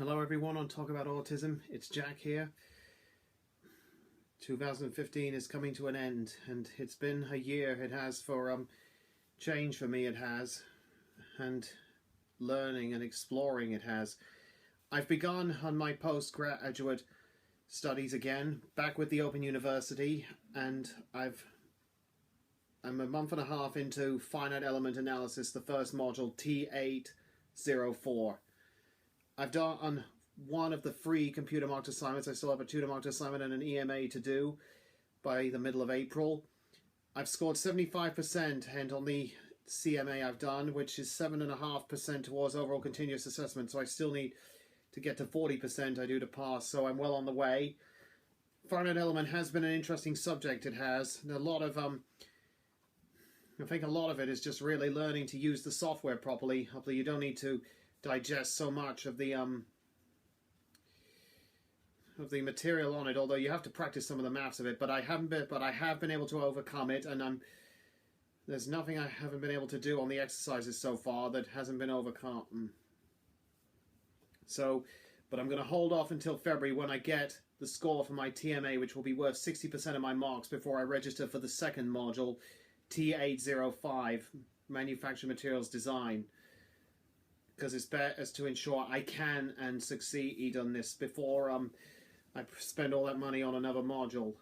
Hello everyone on Talk About Autism, it's Jack here. 2015 is coming to an end and it's been a year. It has for change for me, it has, and learning and exploring it has. I've begun on my postgraduate studies again, back with the Open University, and I'm a month and a half into finite element analysis, the first module, T804. I've done one of the free computer marked assignments. I still have a tutor marked assignment and an EMA to do by the middle of April. I've scored 75% and on the CMA I've done, which is 7.5% towards overall continuous assessment. So I still need to get to 40% I do to pass. So I'm well on the way. Finite element has been an interesting subject. It has. And a lot of I think a lot of it is just really learning to use the software properly. Hopefully you don't need to digest so much of the material on it, although you have to practice some of the maths of it. But I have been able to overcome it, and there's nothing I haven't been able to do on the exercises so far that hasn't been overcome. So, but I'm going to hold off until February when I get the score for my TMA, which will be worth 60% of my marks before I register for the second module, T805, Manufacturing Materials Design. Because it's better to ensure I can and succeed on this before I spend all that money on another module.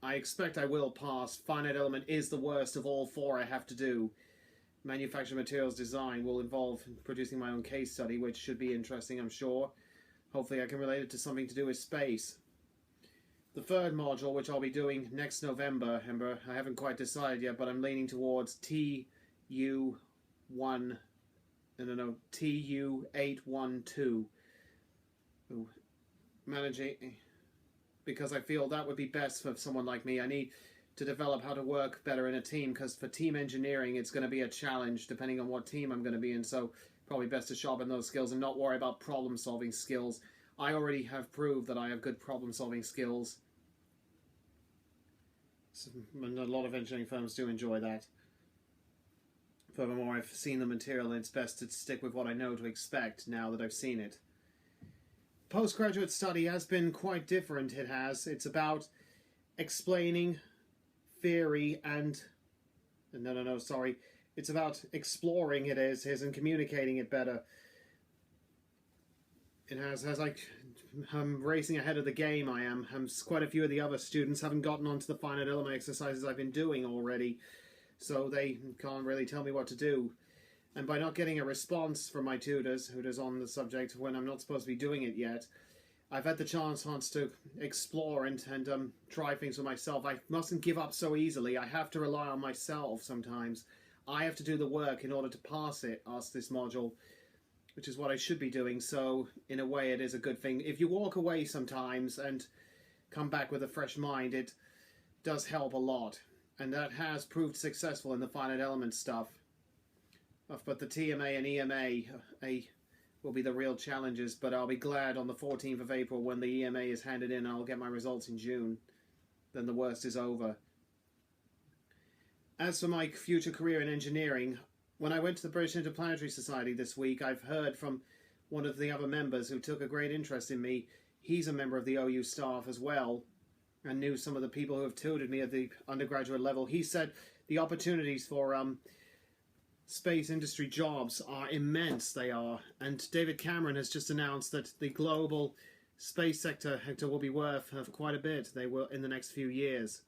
I expect I will pass. Finite element is the worst of all four I have to do. Manufacturing materials design will involve producing my own case study, which should be interesting, I'm sure. Hopefully I can relate it to something to do with space. The third module, which I'll be doing next November, I haven't quite decided yet, but I'm leaning towards TU812, managing, because I feel that would be best for someone like me. I need to develop how to work better in a team, because for team engineering it's going to be a challenge depending on what team I'm going to be in, so probably best to sharpen those skills and not worry about problem solving skills. I already have proved that I have good problem solving skills, and a lot of engineering firms do enjoy that. Furthermore, I've seen the material and it's best to stick with what I know to expect now that I've seen it. Postgraduate study has been quite different, it has. It's about explaining theory and... It's about exploring it and communicating it better. It has like... I'm racing ahead of the game, I am. Quite a few of the other students haven't gotten onto the finite element exercises I've been doing already, so they can't really tell me what to do. And by not getting a response from my tutors on the subject when I'm not supposed to be doing it yet, I've had the chance to explore and try things for myself. I mustn't give up so easily. I have to rely on myself sometimes. I have to do the work in order to pass this module, which is what I should be doing. So in a way it is a good thing. If you walk away sometimes and come back with a fresh mind, it does help a lot. And that has proved successful in the finite element stuff. But the TMA and EMA will be the real challenges. But I'll be glad on the 14th of April when the EMA is handed in. I'll get my results in June. Then the worst is over. As for my future career in engineering, when I went to the British Interplanetary Society this week, I've heard from one of the other members who took a great interest in me. He's a member of the OU staff as well, and knew some of the people who have tutored me at the undergraduate level. He said the opportunities for space industry jobs are immense, they are. And David Cameron has just announced that the global space sector will be worth quite a bit. They will in the next few years,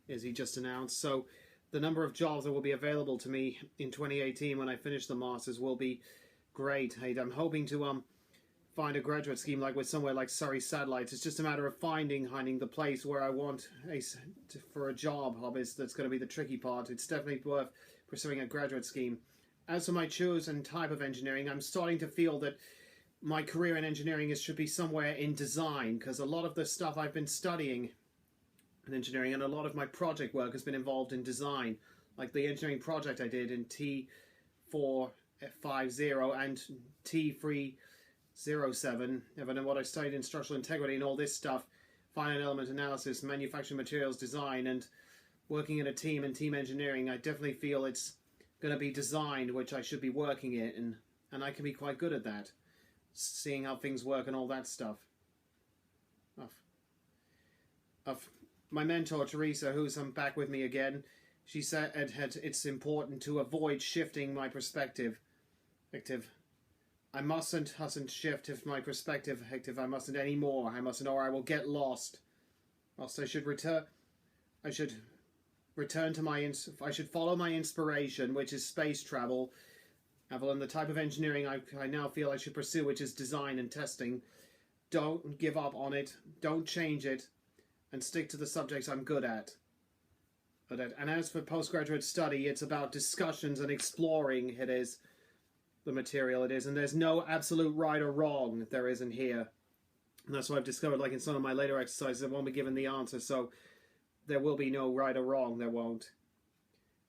as he just announced. So the number of jobs that will be available to me in 2018 when I finish the Masters will be great. I'm hoping to find a graduate scheme like with somewhere like Surrey Satellites. It's just a matter of finding the place where I want for a job. That's going to be the tricky part. It's definitely worth pursuing a graduate scheme. As for my chosen type of engineering, I'm starting to feel that my career in engineering should be somewhere in design, because a lot of the stuff I've been studying in engineering and a lot of my project work has been involved in design, like the engineering project I did in T450 and T307, and what I studied in structural integrity and all this stuff, finite element analysis, manufacturing materials design, and working in a team and team engineering. I definitely feel it's going to be design which I should be working in, and I can be quite good at that. seeing how things work and all that stuff. Of my mentor Teresa, who's back with me again, she said it's important to avoid shifting my perspective. I mustn't shift if my perspective. I mustn't anymore. I mustn't, or I will get lost. Whilst I should return to my. I should follow my inspiration, which is space travel. And the type of engineering I now feel I should pursue, which is design and testing. Don't give up on it. Don't change it, and stick to the subjects I'm good at. And as for postgraduate study, it's about discussions and exploring. It is the material. It is, and there's no absolute right or wrong. There isn't here. And that's what I've discovered. Like in some of my later exercises, I won't be given the answer, so there will be no right or wrong. There won't.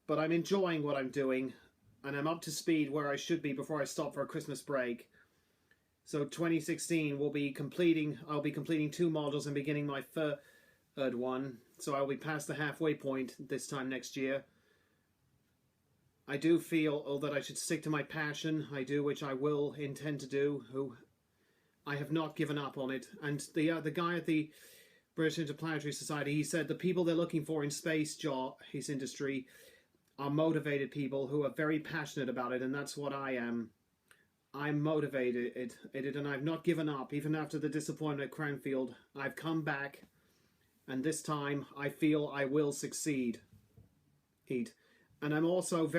But I'm enjoying what I'm doing, and I'm up to speed where I should be before I stop for a Christmas break. So 2016 will be completing. I'll be completing 2 modules and beginning my third one. So I'll be past the halfway point this time next year. I do feel that I should stick to my passion. I do, which I will intend to do. I have not given up on it. And the guy at the British Interplanetary Society, he said the people they're looking for in space his industry are motivated people who are very passionate about it, and that's what I am. I'm motivated, and I've not given up. Even after the disappointment at Cranfield, I've come back, and this time I feel I will succeed. And I'm also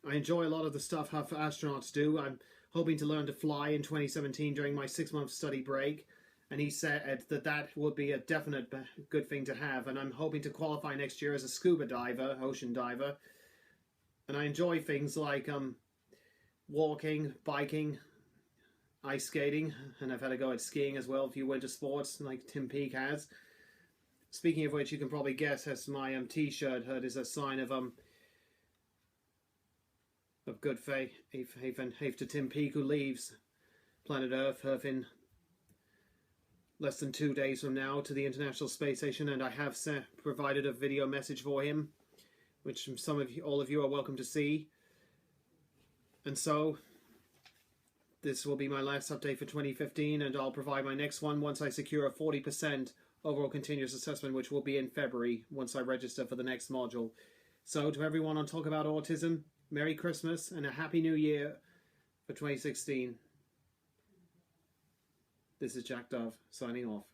I enjoy a lot of the stuff how astronauts do. I'm hoping to learn to fly in 2017 during my 6-month study break. And he said that would be a definite good thing to have. And I'm hoping to qualify next year as a scuba diver, ocean diver. And I enjoy things like walking, biking, ice skating. And I've had a go at skiing as well, a few winter sports like Tim Peake has. Speaking of which, you can probably guess as my t-shirt hood is a sign of good faith to Tim Peake, who leaves planet Earth in less than 2 days from now to the International Space Station, and I have provided a video message for him, which all of you are welcome to see. And so this will be my last update for 2015, and I'll provide my next one once I secure a 40% overall continuous assessment, which will be in February once I register for the next module. So to everyone on Talk About Autism, Merry Christmas and a Happy New Year for 2016. This is Jack Dove, signing off.